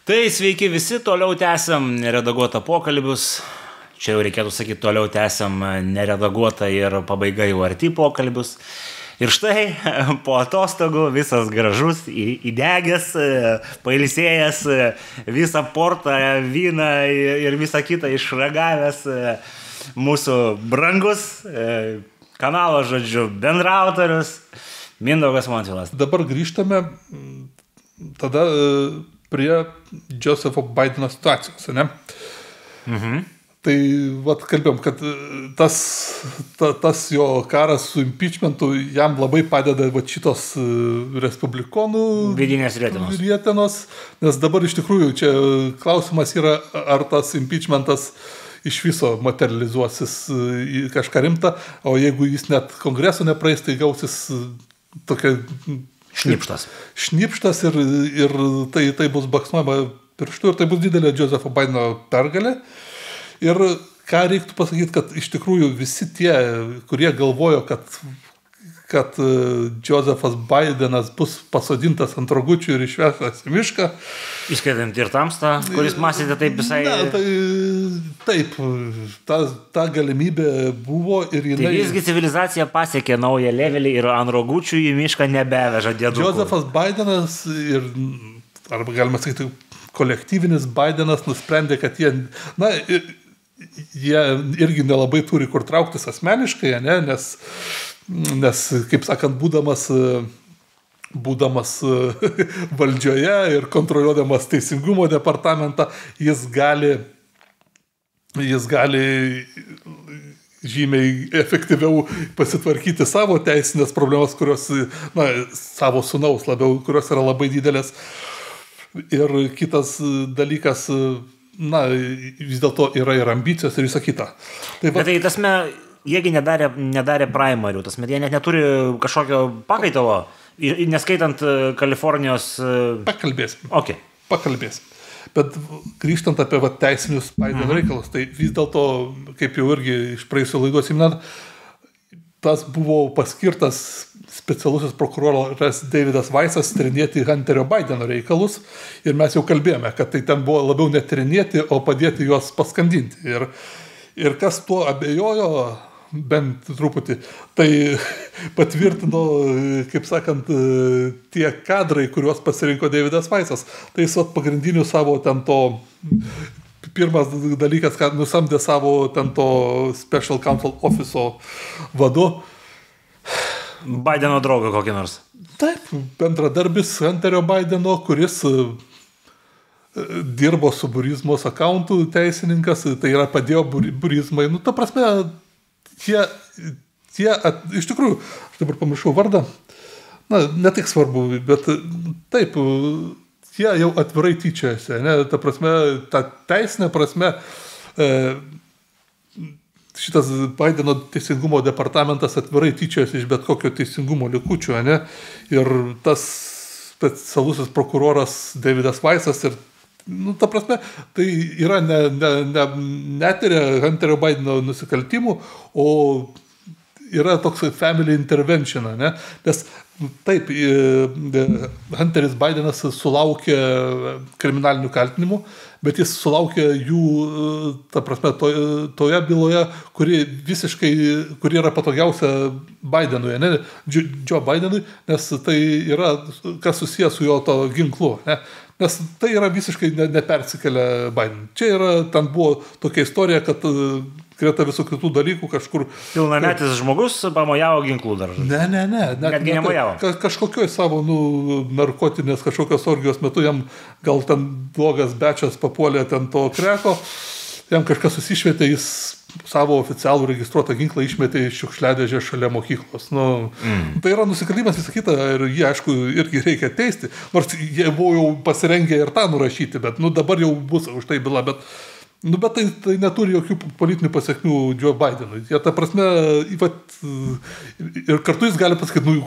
Tai sveiki visi, toliau tęsiam neredaguotą pokalbius. Čia jau reikėtų sakyti, toliau tęsiam neredaguotą ir pabaiga jau arti pokalbius. Ir štai po atostogų visas gražus, įdegęs, pailsėjęs, visą portą, vyną ir visą kitą išragavęs mūsų brangus kanalo, žodžiu, bendraautorius Mindaugas Montvilas. Dabar grįžtame tada prie Josepho Bideno situacijos, ne? Mhm. Tai vat kalbėjom, kad tas jo karas su impeachmentu jam labai padeda vat šitos respublikonų vidinės rietenos, nes dabar iš tikrųjų čia klausimas yra, ar tas impeachmentas iš viso materializuosis į kažką rimtą, o jeigu jis net kongreso nepraeis, tai gausis tokia šnipštas ir tai bus baksnuojama pirštu ir tai bus didelė Josepho Bideno pergalė. Ir ką reiktų pasakyti, kad iš tikrųjų visi tie, kurie galvojo, kad Josephas Bidenas bus pasodintas ant rogučių ir išvežtas į mišką. Įskaitant ir Tamstą, kuris mąstėte taip visai... Taip, ta galimybė buvo ir jinai... Tai visgi civilizacija pasiekė naują levelį ir ant rogučių į mišką nebeveža diedukų. Josephas Bidenas ir, arba galima sakyti, kolektyvinis Bidenas nusprendė, kad jie irgi nelabai turi kur trauktis asmeniškai, ne? Nes, kaip sakant, būdamas valdžioje ir kontroliuodamas teisingumo departamentą, jis gali žymiai efektyviau pasitvarkyti savo teisinės problemas, kurios, savo sūnaus labiau, kurios yra labai didelės. Ir kitas dalykas, vis dėlto yra ir ambicijos ir visa kita. Bet tai tasme, jiegi nedarė primarių, tasme, jie net neturi kažkokio pakaitalo, neskaitant Kalifornijos... Pakalbėsim. Okay. Pakalbėsim. Bet grįžtant apie teisinius Bideno reikalus, tai vis dėlto, kaip jau irgi iš praėjusių laidų atsimenant, tas buvo paskirtas specialusis prokuroras Davidas Weissas tyrinėti Hunterio Bideno reikalus ir mes jau kalbėjome, kad tai ten buvo labiau netyrinėti, o padėti juos paskandinti. Ir kas tuo abejojo, bent truputį, tai patvirtino, kaip sakant, tie kadrai, kuriuos pasirinko Davidas Weissas. Tai jis pagrindinių savo ten to... Pirmas dalykas, kad nusamdė savo ten to Special Counsel Office vadu. Bideno draugą kokį nors. Taip, bendradarbis Hunterio Bideno, kuris dirbo su Burismos accountų teisininkas, tai yra padėjo Burismai. Ta prasme, iš tikrųjų, aš dabar pamiršau vardą, ne tik svarbu, bet taip, jie jau atvirai tyčiasi, ne, ta prasme, ta teisinė prasme, šitas Bideno teisingumo departamentas atvirai tyčiasi iš bet kokio teisingumo likučio, ne, ir tas specialusis prokuroras Davidas Weissas ir, ta prasme, tai yra netyria Hunterio Bideno nusikaltimų, o yra toks family intervention, ne, nes taip, Hunteris Bidenas sulaukė kriminalinių kaltinimų, bet jis sulaukė jų, ta prasme, toje byloje, kuri yra patogiausia Bidenui, ne, Joe Bidenui, nes tai yra, kas susijęs su jo to ginklu, ne, nes tai yra visiškai nepersikelia Biden. Čia ten buvo tokia istorija, kad greta visų kitų dalykų kažkur... Pilnametis žmogus pamojavo ginklų dar. Ne. Netgi nemojavo. Kažkokioj savo narkotinės kažkokios orgijos metu jam gal ten blogas bečias papuolė ten to kreko, jam kažkas susišvietė, jis savo oficialų registruotą ginklą išmetė iš šiukšliadėžę šalia mokyklos. Tai yra nusikaltimas visą kitą ir jie, aišku, irgi reikia teisti, nors jie buvo jau pasirengę ir tą nurašyti, bet dabar jau bus už tai byla, bet tai neturi jokių politinių pasiekmių Joe Bidenui. Jie, ta prasme, ir kartu jis gali pasakyti,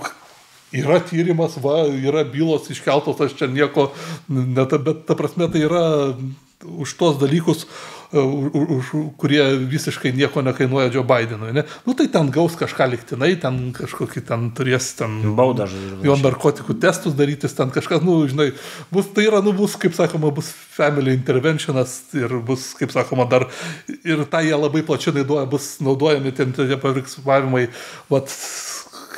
yra tyrimas, yra bylos iškeltos, aš čia nieko, bet ta prasme, tai yra už tos dalykus kurie visiškai nieko nekainuoja Joe Bidenui. Ne? Nu tai ten gaus kažką liktinai, ten kažkokį ten turės ten baudą, jo narkotikų testus darytis, ten kažkas, nu, žinai, bus, tai yra, nu, bus, kaip sakoma, bus family interventionas ir bus, kaip sakoma, dar ir tą jie labai plačiai naudoja, bus naudojami tie paveiksmavimai, vat,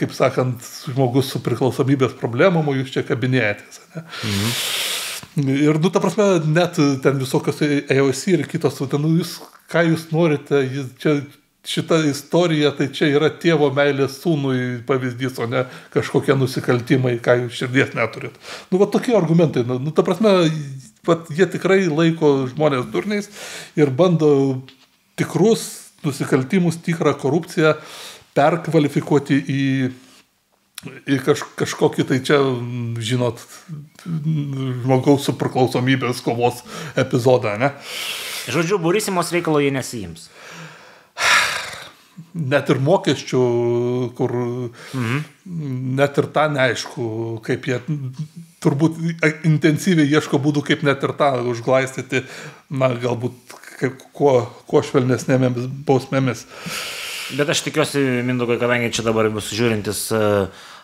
kaip sakant, žmogus su priklausomybės problemom, jūs čia kabinėjatės. Ne? Ir, nu, ta prasme, net ten visokios AOC ir kitos, ten, nu, ką jūs norite, čia, šita istorija, tai čia yra tėvo meilės sūnui pavyzdys, o ne kažkokie nusikaltimai, ką jūs širdies neturit. Nu, va tokie argumentai, nu, ta prasme, va, jie tikrai laiko žmonės durniais ir bando tikrus nusikaltimus, tikrą korupciją perkvalifikuoti į kažkokį tai čia, žinot, žmogaus su priklausomybės kovos epizodą, ne? Žodžiu, Burissimos reikalo jie nesiims. Net ir mokesčių, kur net ir tą neaišku, kaip jie turbūt intensyviai ieško būdų, kaip net ir tą užglaistyti, na, galbūt kuo švelnesnėmis bausmėmis. Bet aš tikiuosi, Mindaugai, kadangi čia dabar bus žiūrintis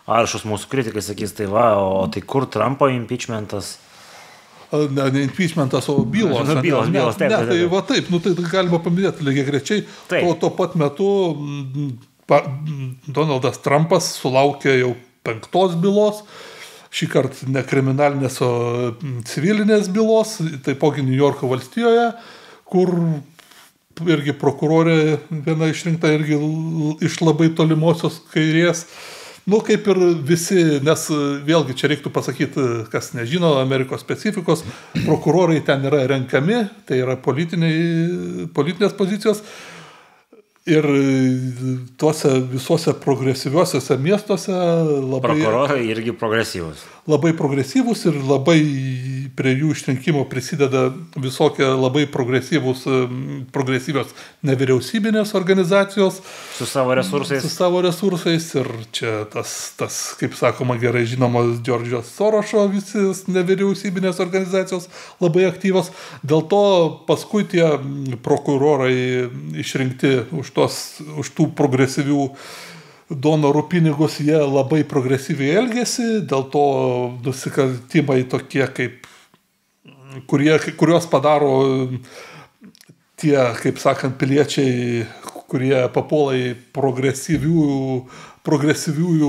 aršus mūsų kritikai, sakys, tai va, o tai kur Trumpo impeachmentas? Ne impeachmentas, o bylos. Bylos, taip. Tai va taip, nu tai galima paminėti lygiai grečiai. Tuo pat metu Donaldas Trumpas sulaukė jau 5 bylos, šį kartą ne kriminalinės, o civilinės bylos, taipogi New Yorko valstijoje, kur irgi prokurorė viena išrinkta irgi iš labai tolimosios kairės. Nu, kaip ir visi, nes vėlgi čia reiktų pasakyti, kas nežino Amerikos specifikos, prokurorai ten yra renkami, tai yra politinės pozicijos. Ir tuose visuose progresyviuosiuose miestuose prokurorai irgi progresyvus. Labai progresyvus ir labai prie jų išrinkimo prisideda visokie labai progresyvios nevyriausybinės organizacijos. Su savo resursais. Su savo resursais ir čia tas kaip sakoma, gerai žinomas Džordžo Sorošo visis nevyriausybinės organizacijos labai aktyvos. Dėl to paskui tie prokurorai išrinkti už tų progresyvių donorų pinigus, jie labai progresyviai elgėsi, dėl to nusikaltimai tokie, kuriuos padaro tie, kaip sakant, piliečiai, kurie papuola į progresyviųjų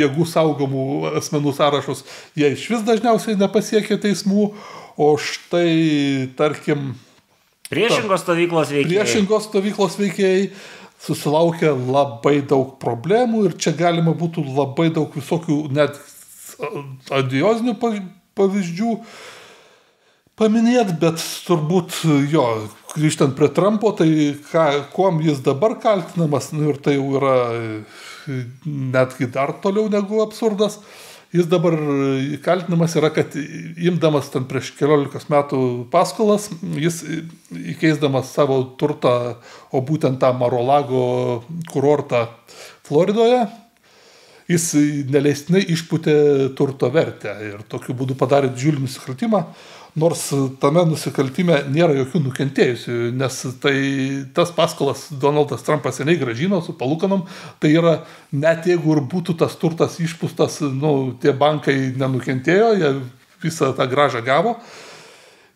jėgų saugomų asmenų sąrašus, jie iš vis dažniausiai nepasiekia teismų, o štai, tarkim, priešingos stovyklos veikėjai susilaukia labai daug problemų ir čia galima būtų labai daug visokių net adiozinių pavyzdžių paminėti, bet turbūt jo, grįžtant prie Trumpo, tai kuom jis dabar kaltinamas, nu ir tai jau yra netgi dar toliau negu absurdas. Jis dabar kaltinamas yra, kad imdamas ten prieš 14 metų paskolas, jis įkeisdamas savo turtą, o būtent tą Mar-a-Lago kurortą Floridoje, jis neleistinai išpūtė turto vertę ir tokiu būdu padarė didžiulį nusikaltimą, nors tame nusikaltime nėra jokių nukentėjusių, nes tas paskolas Donaldas Trumpas seniai grąžino su palūkanom, tai yra net jeigu ir būtų tas turtas išpūstas, nu, tie bankai nenukentėjo, jie visą tą grąžą gavo.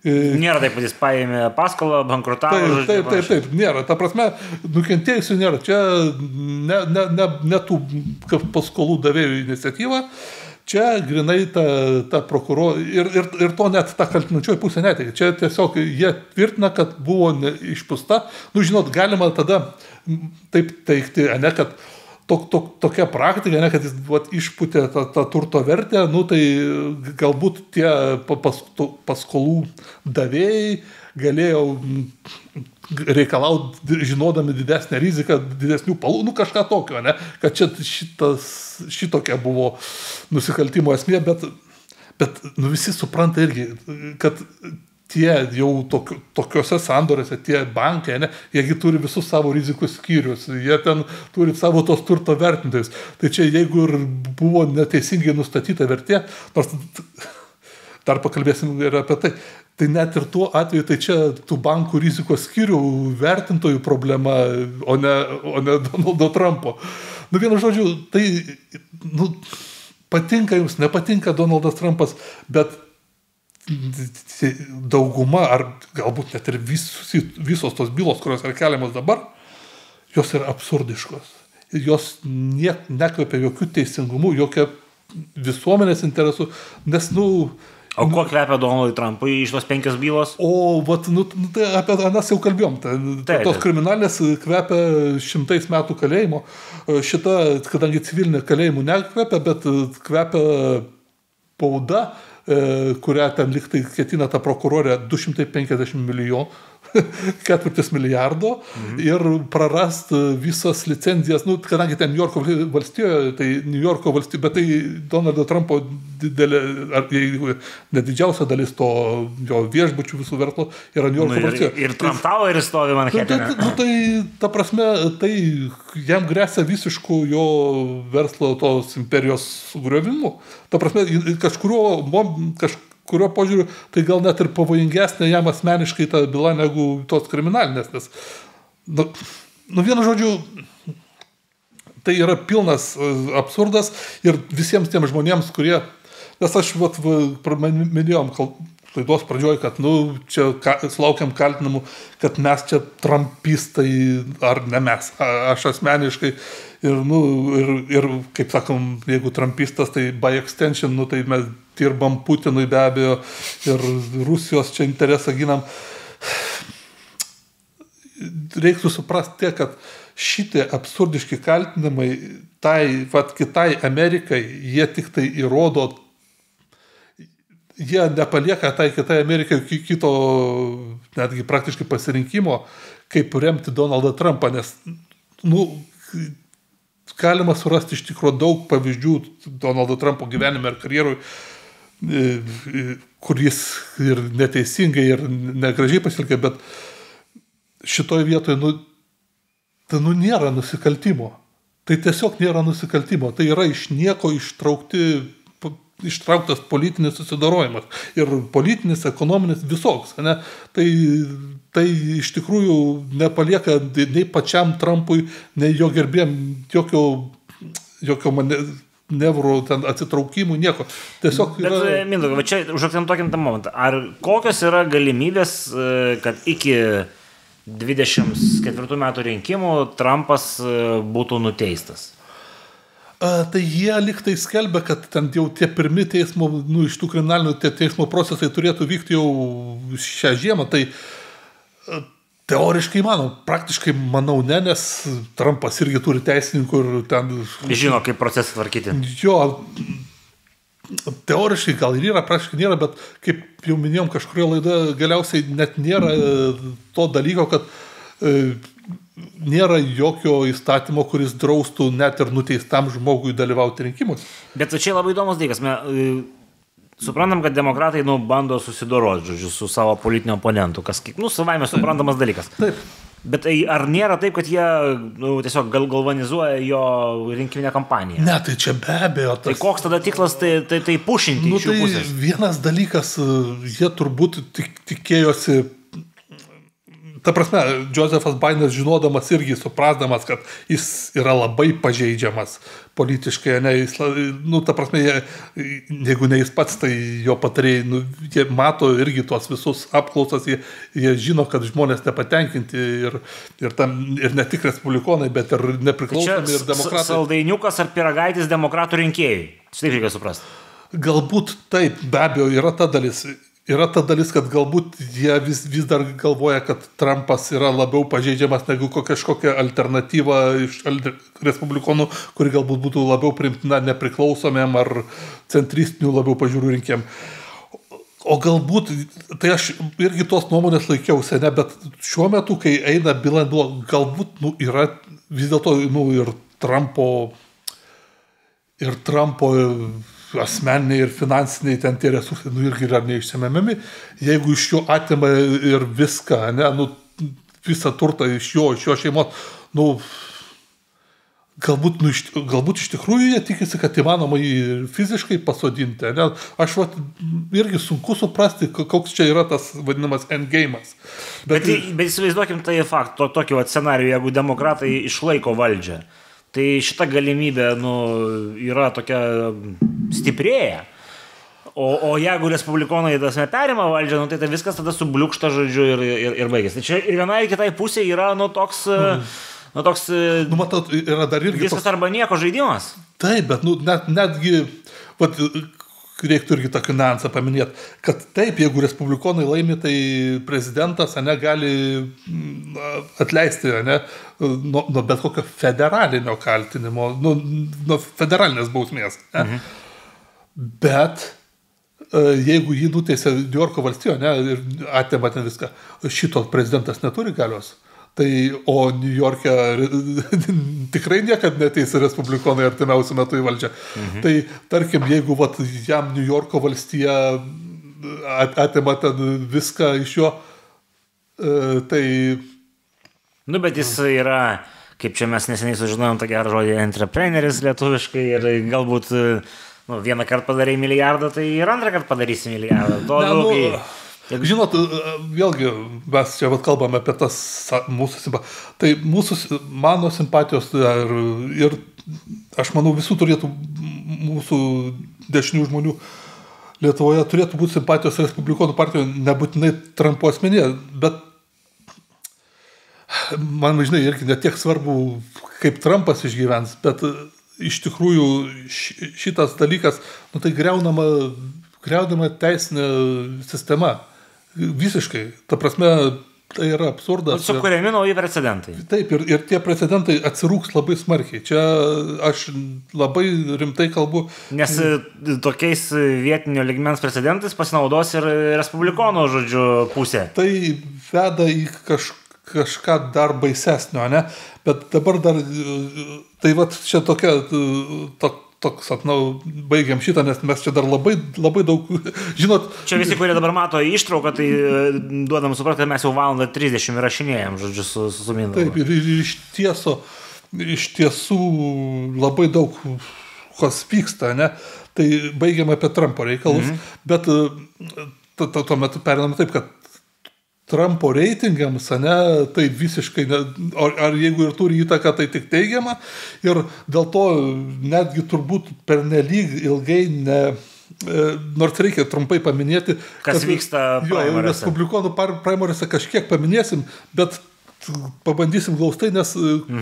Nėra taip, kad jis paėmė paskolą, bankrutavo. Taip, nėra. Ta prasme, nukentėjusių nėra. Čia ne tų paskolų davėjų iniciatyva. Čia grinai ta prokurorų ir to net ta kaltinančioji pusė neteikia. Čia tiesiog jie tvirtina, kad buvo išpūsta. Nu, žinot, galima tada taip teikti, ne, kad tokia praktika, ne, kad jis išpūtė tą turto vertę, nu, tai galbūt tie paskolų davėjai galėjo reikalauti, žinodami didesnę riziką, didesnių palūkanų, nu kažką tokio, ne, kad čia šitokia buvo nusikaltimo esmė, bet nu, visi supranta irgi, kad tie jau tokiuose sandoriuose, tie bankai, ne, jiegi turi visus savo rizikų skyrius, jie ten turi savo tos turto vertintojus. Tai čia jeigu ir buvo neteisingai nustatyta vertė, nors dar pakalbėsim ir apie tai. Tai net ir tuo atveju, tai čia tų bankų rizikos skyrių vertintojų problema, o ne Donaldo Trumpo. Vienu žodžiu, tai patinka jums, nepatinka Donaldas Trumpas, bet dauguma, ar galbūt net ir visos tos bylos, kurios yra keliamos dabar, jos yra absurdiškos. Jos nekvepia jokių teisingumų, jokio visuomenės interesų, nes, O ko kvepia Donaldui Trumpui iš tos 5 bylos? Tai apie anas jau kalbėjom. Tos kriminalinės kvepia 100 metų kalėjimo. Šita, kadangi civilinė kalėjimų nekvepia, bet kvepia bauda, kurią ten liktai ketina ta prokurorė 250 milijonų. 4 milijardo ir prarast visas licenzijas, kadangi ten New Yorko valstijoje, tai New Yorko valstijoje, bet tai Donaldo Trumpo didelė, ar ne didžiausia dalis to jo viešbučių visų verslo yra New Yorko valstijoje. Ir Trump Toweris stovi Manhattan'e. Tai ta prasme, tai jam gresia visiškų jo verslo tos imperijos sugriovimu. Ta prasme, kurio požiūriu, tai gal net ir pavojingesnė jam asmeniškai ta byla negu tos kriminalinės, nes, vienu žodžiu, tai yra pilnas absurdas ir visiems tiem žmonėms, kurie, nes aš minėjom laidos pradžioj, kad, čia sulaukiam kaltinimų, kad mes čia trumpistai, ar ne mes, aš asmeniškai, ir kaip sakom, jeigu trumpistas, tai by extension, tai mes dirbam Putinui be abejo ir Rusijos čia interesą ginam. Reiktų suprasti tiek, kad šitie absurdiški kaltinimai kitai Amerikai, jie tik tai įrodo, jie nepalieka tai kitai Amerikai kito netgi praktiškai pasirinkimo, kaip remti Donaldą Trumpą, nes galima surasti iš tikrųjų daug pavyzdžių Donaldo Trumpo gyvenime ir karjerui, kur jis ir neteisingai, ir negražiai pasielgė, bet šitoje vietoje, nėra nusikaltimo. Tai tiesiog nėra nusikaltimo. Tai yra iš nieko ištrauktas politinis susidorojimas. Ir politinis, ekonominis, visoks. Ne? Tai iš tikrųjų nepalieka nei pačiam Trumpui, nei jo gerbėjam jokio nevrų ten atsitraukimų, nieko. Tiesiog yra... Bet, Mindaugai, čia užakcentuokim tą momentą. Ar kokios yra galimybės, kad iki 24 metų rinkimų Trumpas būtų nuteistas? Tai jie liktai skelbia, kad ten jau tie pirmi teismo, iš tų kriminalinių teismo procesai turėtų vykti jau šią žiemą. Tai teoriškai praktiškai manau ne, nes Trumpas irgi turi teisininkų ir ten... Žino, kaip procesą tvarkyti. Jo, teoriškai gal ir yra, praktiškai nėra, bet kaip jau minėjom kažkurioje laidoje, galiausiai net nėra to dalyko, kad nėra jokio įstatymo, kuris draustų net ir nuteistam žmogui dalyvauti rinkimus. Bet čia labai įdomus dalykas. Suprantam, kad demokratai bando susidoroti, su savo politiniu oponentu, kas, savaime suprantamas dalykas. Taip. Bet ar nėra taip, kad jie tiesiog galvanizuoja jo rinkiminę kampaniją? Ne, tai čia be abejo. Tai koks tada tikslas tai pušinti iš jų pusės? Vienas dalykas, jie turbūt tikėjosi. Ta prasme, Josefas Bidenas žinodamas irgi suprasdamas, kad jis yra labai pažeidžiamas politiškai, ne, ta prasme, jeigu ne jis pats, tai jo patarėjai, jie mato irgi tuos visus apklausas, jie žino, kad žmonės nepatenkinti ir ne tik respublikonai, bet ir nepriklausomi ir demokratai. Čia saldainiukas ar pyragaitis demokratų rinkėjai, štai reikia suprasti. Galbūt taip, be abejo, yra ta dalis. Yra ta dalis, kad galbūt jie vis dar galvoja, kad Trumpas yra labiau pažeidžiamas negu kažkokia alternatyva iš respublikonų, kuri galbūt būtų labiau priimtina nepriklausomėm ar centristinių labiau pažiūrų rinkėjim. O galbūt, tai aš irgi tos nuomonės laikiausi, ne, bet šiuo metu, kai eina byla, galbūt yra vis dėlto ir Trumpo asmeniniai ir finansiniai ten tie resursai irgi yra neišsemiami. Jeigu iš jo atima ir viską, ne, visą turtą iš jo šeimos, galbūt iš tikrųjų jie tikisi, kad įmanoma jį fiziškai pasodinti. Ne? Aš irgi sunku suprasti, koks čia yra tas vadinamas endgame'as. Bet įsivaizduokim tai faktą, tokį scenarijų, jeigu demokratai išlaiko valdžią, tai šita galimybė yra tokia stiprėja. O jeigu respublikonai perima valdžią, tai viskas tada subliukšta, žodžiu, ir baigėsi. Tai čia ir vienai ir kitai pusė yra toks... matot, yra dar irgi viskas arba nieko žaidimas. Taip, bet netgi reiktų irgi tokį niuansą paminėti, kad taip, jeigu respublikonai laimi, tai prezidentas gali atleisti nuo bet kokio federalinio kaltinimo, nuo federalinės bausmės. Bet jeigu jį nuteisė Niujorko valstijoje ir atėmė ten viską, šito prezidentas neturi galios. Tai, o Niujorke tikrai niekad neteis respublikonai artimiausiu metu į valdžią. Tai, tarkim, jeigu jam Niujorko valstija atėmė ten viską iš jo, tai... Bet jis yra, kaip čia mes neseniai sužinojom tą gerą žodį, entrepreneris lietuviškai ir galbūt vieną kartą padarai milijardą, tai ir antrą kartą padarysi milijardą. Žinot, vėlgi mes čia kalbame apie tas mūsų simpatijos. Tai mano simpatijos ir aš manau visų turėtų mūsų dešinių žmonių Lietuvoje turėtų būti simpatijos respublikonų partijoje, nebūtinai Trumpo asmenyje, bet man, žinai, irgi ne tiek svarbu, kaip Trumpas išgyvens, bet iš tikrųjų šitas dalykas, tai griaunama teisinė sistema. Visiškai. Ta prasme, tai yra absurdas. Sukuriami nauji precedentai. Taip, ir tie precedentai atsirūks labai smarkiai. Čia aš labai rimtai kalbu. Nes tokiais vietinio lygmens precedentais pasinaudos ir respublikonų, žodžiu, pusė. Tai veda į kažką dar baisesnio, ne? Bet dabar dar, tai čia tokia... baigiam šitą, nes mes čia dar labai daug, žinot... Čia visi, kurie dabar mato ištrauką, tai duodam suprasti, kad mes jau 1:30 įrašinėjom, žodžiu, su Mindaugu. Taip, ir iš tiesų labai daug kas vyksta, ne? Tai baigiam apie Trumpo reikalus, bet tuo metu perinam taip, kad Trumpo reitingams, tai visiškai, ar jeigu ir turi įtaką, tai tik teigiama, ir dėl to netgi turbūt pernelyg ilgai nors reikia trumpai paminėti, kas vyksta primaryse. Respublikonų primaryse kažkiek paminėsim, bet pabandysim glaustai, nes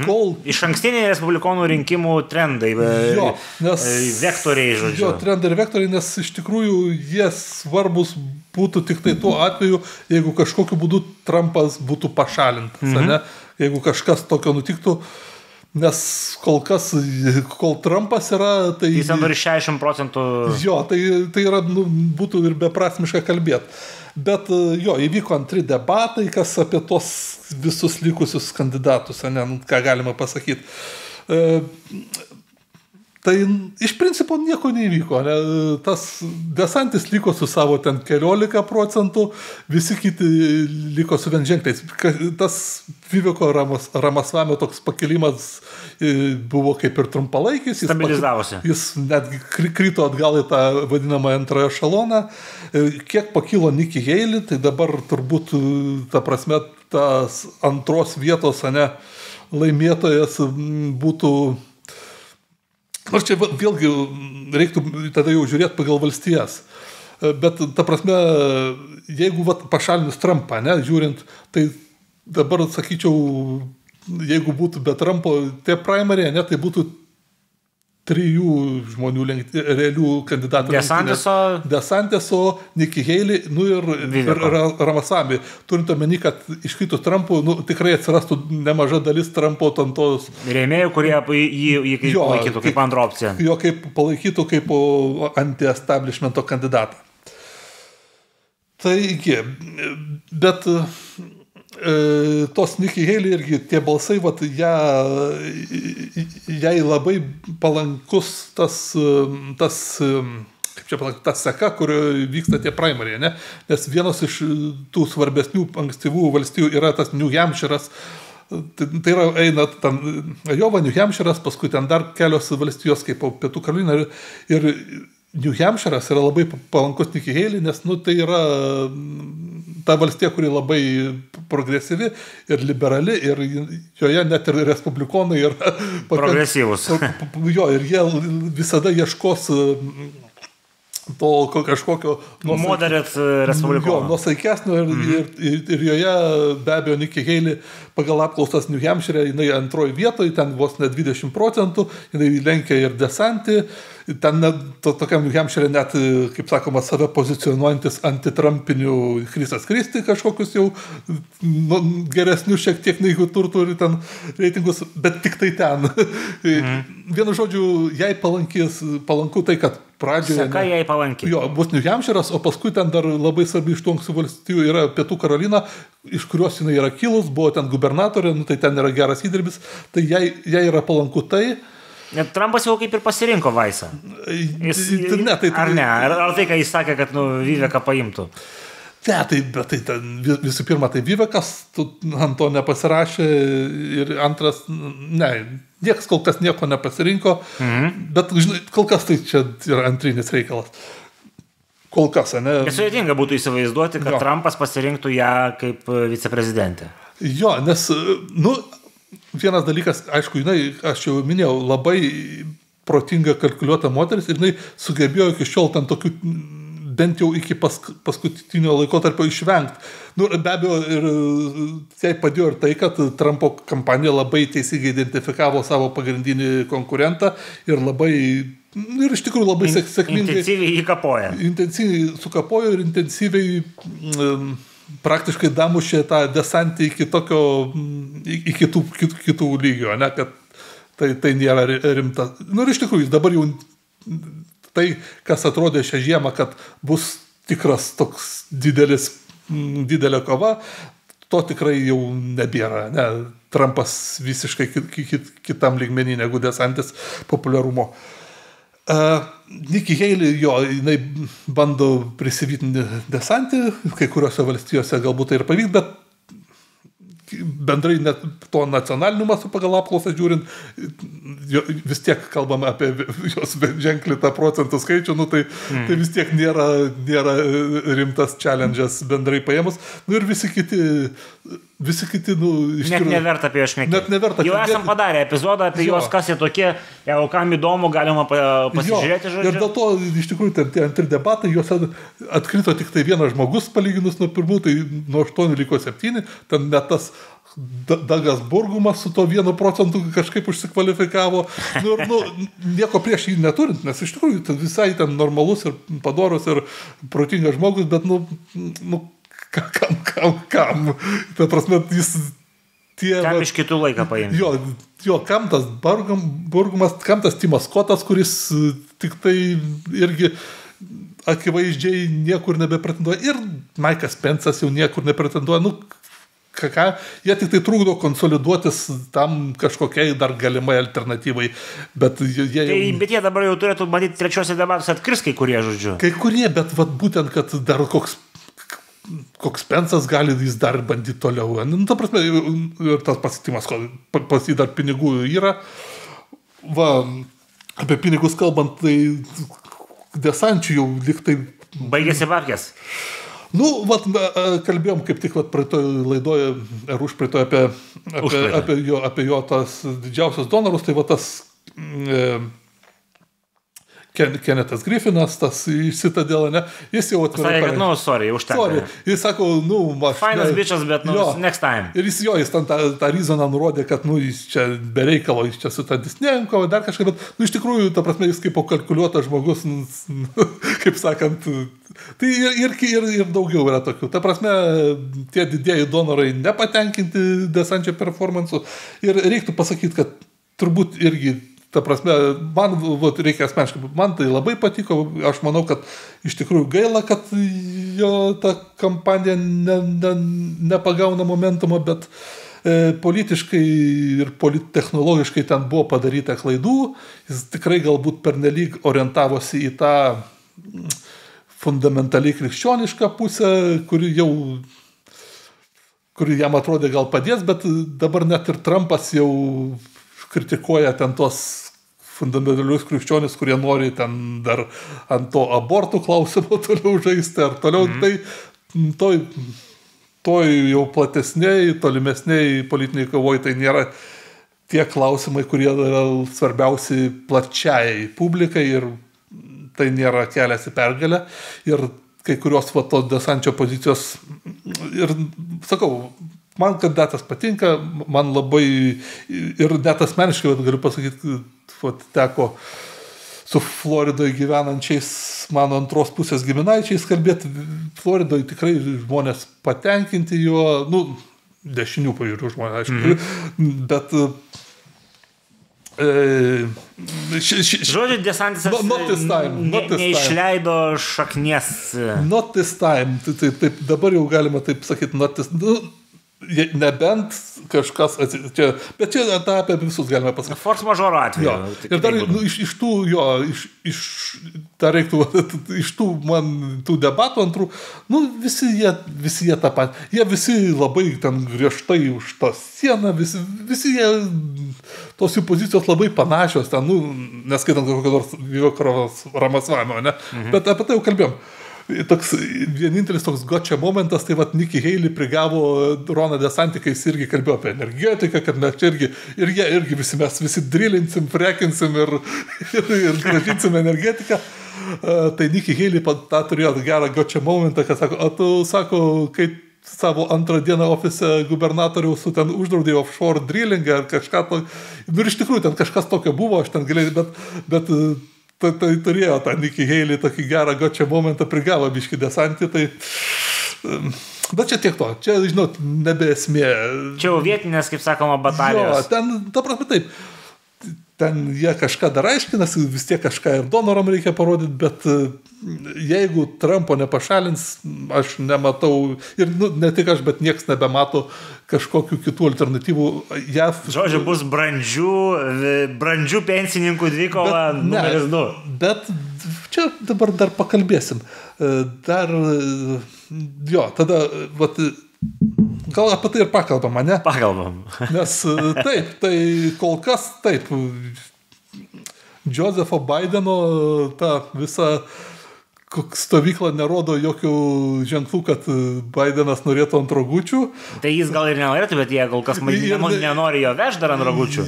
kol... Išankstiniai respublikonų rinkimų trendai, vektoriai, žodžiu. Jo, trendai ir vektoriai, nes iš tikrųjų jie svarbus būtų tik tai tuo atveju, jeigu kažkokiu būdu Trumpas būtų pašalintas, jeigu kažkas tokio nutiktų, nes kol Trumpas yra, tai... Jis ten turi 60%. Jo, tai yra, būtų ir beprasmiška kalbėti. Bet įvyko antri debatai, kas apie tos visus likusius kandidatus, ką galima pasakyti. Tai iš principo nieko neįvyko. Tas DeSantis liko su savo ten 14%, visi kiti liko su vienženkliais. Tas Viveko Ramasvamio toks pakilimas buvo kaip ir trumpalaikis. Stabilizavosi. Jis netgi krito atgal į tą vadinamą antrąją ešaloną. Kiek pakilo Nikki Haley, tai dabar turbūt, ta prasme, tas antros vietos laimėtojas būtų... Nors čia vėlgi reiktų tada jau žiūrėti pagal valstijas. Bet, ta prasme, jeigu pašalinus Trumpą, žiūrint, tai dabar, sakyčiau, jeigu būtų be Trumpo tie primary, tai būtų 3 žmonių realių kandidatų. DeSantiso, Nikki Haley, ir Ramaswamy. Turint omeny, kad iškritus Trumpų, tikrai atsirastų nemaža dalis Trumpo tantos. Rėmėjų, kurie jį palaikytų kaip antrą opciją. Jo, kaip palaikytų kaip anti-establishmento kandidatą. Taigi, bet tos Nikki Haley irgi tie balsai, jai labai palankus tas kaip čia pasakyti, ta seka, kurioje vyksta tie primary, nes vienas iš tų svarbesnių ankstyvų valstijų yra tas New Hampshire'as, Tai yra, eina ten Iowa, New Hampshire'as, paskui ten dar kelios valstijos kaip Pietų Karolina ir New Hampshire'as yra labai palankus Nikki Haley, nes tai yra ta valstija, kuri labai progresyvi ir liberali ir joje net ir respublikonai yra progresyvus. Jo, ir jie visada ieškos to kažkokio moderate respublikonų. Nuosaikesnio ir joje be abejo Nikki Haley pagal apklausas New Hampshire, jinai antroji vietoje, ten vos ne 20%, jinai lenkia ir DeSantis, ten tokiam New Hampshire net, kaip sakoma, save pozicionuojantis antitrumpinių Chrisas Christie kažkokius jau geresnius šiek tiek negu turi ten reitingus, bet tik tai ten. Vienu žodžiu, jai palanku tai, kad pradžioje... Seka jai palankiai. Jo, bus New Hampshire'as, o paskui ten dar labai svarbi iš tų anksčių valstijų yra Pietų Karolina, iš kurios jinai yra kilus, buvo ten gubernatorė, tai ten yra geras įdirbis, tai jai yra palanku tai. Net Trumpas jau kaip ir pasirinko Vaisą. Ar ne? Ar tai, ką jis sakė, kad Viveką paimtų? Ne, bet visų pirma, tai Vivekas ant to nepasirašė ir antras, nieks kol kas nieko nepasirinko, bet žinai, kol kas tai čia yra antrinis reikalas. Kol kas, ne? Nesudėtinga būtų įsivaizduoti, kad Trumpas pasirinktų ją kaip viceprezidentę. Jo, nes, vienas dalykas, aišku, aš jau minėjau, labai protinga kalkuliuota moteris ir jinai sugebėjo iki šiol ten tokių bent jau iki paskutinio laikotarpio išvengti. Be abejo, ir jai padėjo ir tai, kad Trumpo kampanija labai teisingai identifikavo savo pagrindinį konkurentą ir labai, ir iš tikrųjų labai sėkmingai... Intensyviai įkapoja. Intensyviai sukapojo ir intensyviai praktiškai damušė tą DeSantis iki kitų lygio, ne, kad tai nėra rimta. Ir iš tikrųjų, dabar jau tai, kas atrodė šią žiemą, kad bus tikras toks didelė kova, to tikrai jau nebėra. Ne? Trumpas visiškai kitam lygmenį negu DeSantis populiarumo. Nikki Haley, jinai bando prisivyti DeSantis, kai kuriuose valstijose galbūt tai ir pavyks, bet bendrai net to nacionaliniu mastu pagal apklausą žiūrint, vis tiek kalbame apie jos ženklį tą procentų skaičių, tai vis tiek nėra rimtas challenge'as bendrai paėmus. Ir visi kiti net neverta apie juos šnekėti. Jau esam padarę epizodą apie juos, kas jie tokie, jeigu kam įdomu, galima pasižiūrėti, žodžiu. Ir dėl to, iš tikrųjų, tie antri debatai, juose atkrito tik tai vienas žmogus palyginus nuo pirmų, tai nuo 8 liko 7, ten net tas Dagas Burgumas su to 1% kažkaip užsikvalifikavo. Nieko prieš jį neturint, nes iš tikrųjų visai ten normalus ir padorus ir protingas žmogus, bet kam? Ta prasme, jis kam iš kitų laiką paimti? Jo, kam tas Burgumas, kam tas Timas Scottas, kuris tik tai irgi akivaizdžiai niekur nebepretenduoja. Ir Mike'as Pence'as jau niekur nepretenduoja. Jie tik tai trukdo konsoliduotis tam kažkokiai dar galimai alternatyvai. Bet jie dabar jau turėtų matyti trečiuose debatuose atkris kai kurie, žodžiu. Kai kurie, bet būtent, kad dar koks Pence'as gali jis dar bandyti toliau. Ta prasme, ir tas pasitimas, pas jį dar pinigų yra. Apie pinigus kalbant, tai DeSantis jau lyg tai... Baigėsi babkės. Kalbėjom kaip tik praeitoje laidoje, ar užpraeitoje apie jo tas didžiausias donorus, tai tas Kennethas Griffinas, tas iš Citadel, ne? Jis jau atvirai... Sakė, kad, sorry, užtenka. Jis sako, Fainas bičas, bet next time. Ir jis ten tą reasoną nurodė, kad, jis čia be reikalo, jis čia su tą Disney'u, dar kažką, bet, iš tikrųjų, ta prasme, jis kaip kalkuliuotas žmogus, kaip sakant, tai ir daugiau yra tokių. Ta prasme, tie didieji donorai nepatenkinti DeSantis performance'u ir reiktų pasakyti, kad turbūt irgi ta prasme, man reikia asmeniškai, man tai labai patiko, aš manau, kad iš tikrųjų gaila, kad jo ta kampanija nepagauna momentumo, bet politiškai ir technologiškai ten buvo padaryta klaidų, jis tikrai galbūt pernelyg orientavosi į tą fundamentaliai krikščionišką pusę, kuri jau kuri jam atrodė gal padės, bet dabar net ir Trumpas jau kritikuoja ten tos fundamentalius krikščionis, kurie nori ten dar ant to abortų klausimo toliau žaisti, ar toliau toj jau platesniai, tolimesniai politiniai kovoj, tai nėra tie klausimai, kurie yra svarbiausi plačiai publikai ir tai nėra kelias į pergalę. Ir kai kurios tos Desančio pozicijos ir sakau, man kandidatas patinka, man labai ir net asmeniškai galiu pasakyti, teko su Floridoje gyvenančiais mano antros pusės giminaičiais kalbėti. Floridoje tikrai žmonės patenkinti juo, dešinių pažiūrų žmonės, aišku, bet žodžiu, Desantisas neišleido šaknies. Not this time. Taip, dabar jau galima taip sakyti, not this, nebent kažkas, bet čia apie visus galime pasakyti. Force majeure atveju. Ir dar iš tų, dar reiktų, iš tų man tų debatų antrų, visi jie tą patį. Jie visi labai ten griežtai už tą sieną, visi jie, tos jų pozicijos labai panašios, ten, neskaitant kokio nors Vyvokarovos Ramasvamio, ne? Bet apie tai jau kalbėjom. Toks vienintelis toks gotcha momentas, tai Nikki Haley prigavo Roną DeSantį, kai jis irgi kalbėjo apie energetiką, kad mes čia irgi mes visi drilinsim, frekinsim ir gražinsim energetiką. Tai Nikki Haley tą turėjo gerą gotcha momentą, kad sako, kai savo antrą dieną ofise gubernatoriaus su ten uždraudė offshore drillingą ar kažką to. Ir iš tikrųjų ten kažkas tokio buvo, aš ten galėjau, bet tai turėjo tą Nikki Haley tokį gerą gotcha momentą, prigavo biškį DeSantį, tai bet čia tiek to, čia, žinot, nebe esmė. Čia jau vietinės, kaip sakoma, batalijos. Ten, ta prasme, taip, ten jie kažką dar aiškinasi, vis tiek kažką ir donoram reikia parodyti, bet jeigu Trumpo nepašalins, aš nematau, ir ne tik aš, bet nieks nebemato kažkokių kitų alternatyvų. Žodžiu, bus brandžių pensininkų dvikova numeris 2. Bet čia dabar dar pakalbėsim. Tada, gal apie tai ir pakalbam, ne? Pakalbam. Nes taip, tai kol kas taip, Josepho Bideno ta visa stovykla nerodo jokių ženklų, kad Bidenas norėtų ant rogučių. Tai jis gal ir nenorėtų, bet jie kol kas nenori jo vežti dar ant rogučių.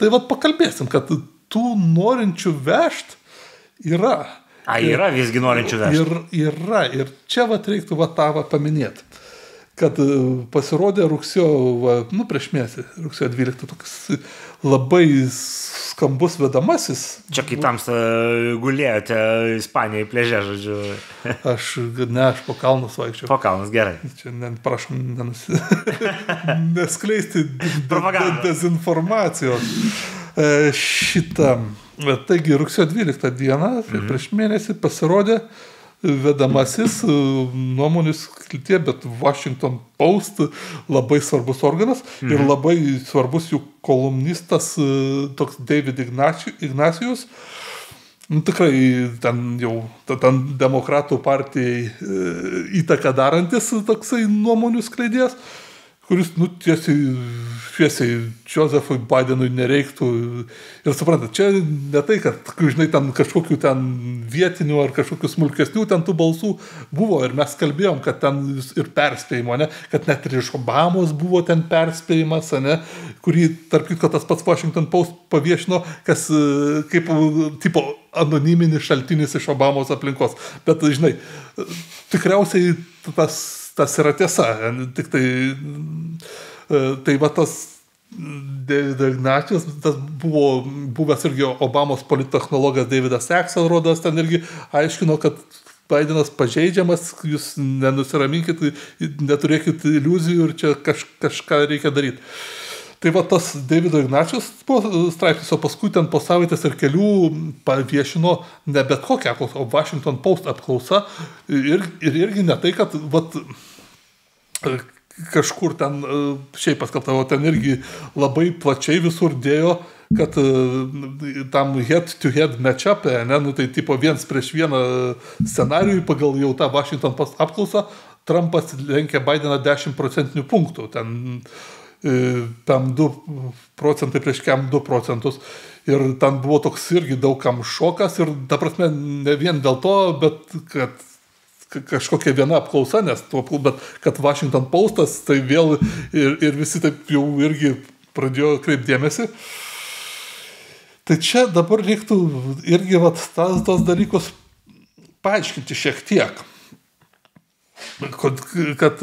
Tai pakalbėsim, kad tų norinčių vežti yra. Yra visgi norinčių vežti. Yra. Ir čia reiktų tą paminėti. Kad pasirodė rugsėjo, prieš mėnesį, rugsėjo 12, toks labai skambus vedamasis. Čia kai tamsta gulėjote Ispanijoje plėže, žodžiu. Aš po kalnus vaikščiau. Po kalnus, gerai. Čia, prašom, neskleisti dezinformacijos. Taigi, rugsėjo 12 dieną, prieš mėnesį pasirodė vedamasis nuomonių skiltyje, bet Washington Post labai svarbus organas ir labai svarbus jų kolumnistas toks David Ignatius. Tikrai ten jau ten demokratų partijai įtaką darantis toksai nuomonių skleidėjas, kuris šviesiai Josephui Bidenui nereiktų. Ir suprantat, čia ne tai, kad, žinai, ten kažkokių ten vietinių ar kažkokių smulkesnių ten tų balsų buvo ir mes kalbėjom, kad ten ir perspėjimo, ne, kad net ir iš Obamos buvo ten perspėjimas, ne, kurį, tarp kitko, tas pats Washington Post paviešino, kas kaip tipo anoniminis šaltinis iš Obamos aplinkos. Bet, žinai, tikriausiai tas yra tiesa, tik tai tas David Ignatius, tas buvo buvęs irgi Obamos polittechnologas Davidas Axelrodas, ten irgi aiškino, kad Bidenas pažeidžiamas, jūs nenusiraminkit, neturėkit iliuzijų ir čia kažką reikia daryti. Tai tas Davido Ignatius straipsnis, o paskui ten po savaitės ir kelių paviešino ne bet kokią apklausą, o Washington Post apklausą ir irgi ne tai, kad kažkur ten šiaip paskelbtavo, ten irgi labai plačiai visur dėjo, kad tam head-to-head match-up, tai tipo 1 prieš 1 scenarijui pagal jau tą Washington Post apklausą Trumpas lenkia Bideną 10 procentinių punktų, tam 2 procentai prieš kem 2 procentus. Ir ten buvo toks irgi daugam šokas ir, ta prasme, ne vien dėl to, bet kad kažkokia viena apklausa, bet kad Washington Postas, tai vėl ir visi taip jau irgi pradėjo kreipdėmėsi. Tai čia dabar reiktų irgi tos dalykus paaiškinti šiek tiek. Kad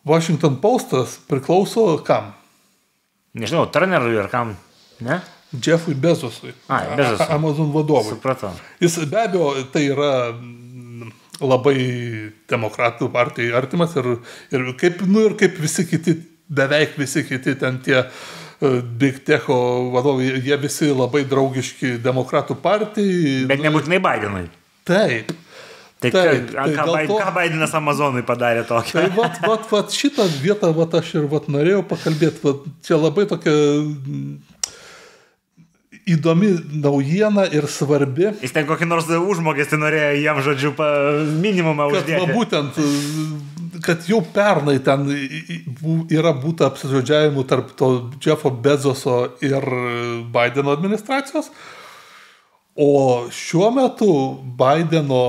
Washington Postas priklauso kam? Nežinau, Turnerui ar kam, ne? Jeffui Bezosui. Bezosui. Amazon vadovui. Supratau. Jis be abejo, tai yra labai demokratų partijai artimas ir kaip visi kiti, beveik visi kiti ten tie Big Techo vadovai, jie visi labai draugiški demokratų partijai. Bet nebūtinai Bidenui. Taip. Ką Bidenas Amazonui padarė tokią? Tai šitą vietą aš ir norėjau pakalbėti. Čia labai tokia įdomi naujiena ir svarbi. Jis ten kokį nors užmokestį norėjo jam, žodžiu, minimumą uždėti. Būtent, kad jau pernai ten yra būta apsižodžiavimų tarp to Jeffo Bezoso ir Bideno administracijos. O šiuo metu Bideno,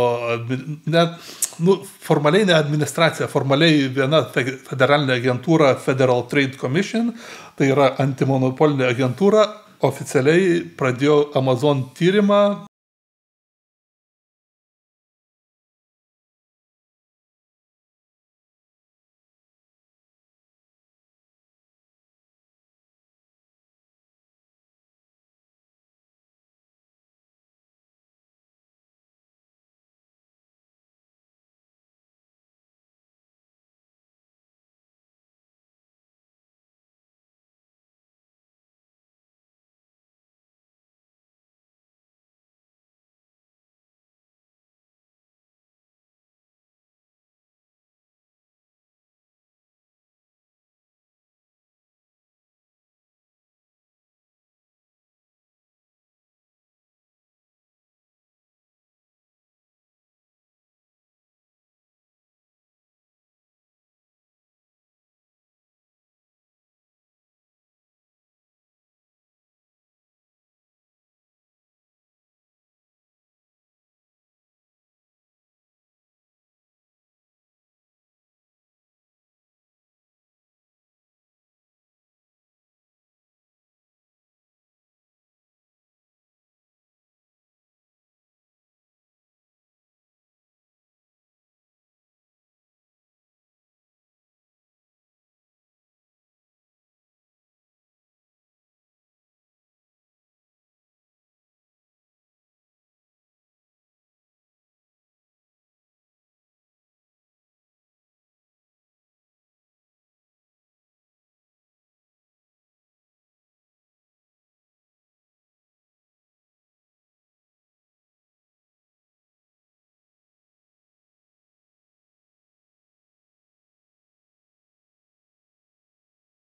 formaliai ne administracija, formaliai viena federalinė agentūra Federal Trade Commission, tai yra antimonopolinė agentūra, oficialiai pradėjo Amazon tyrimą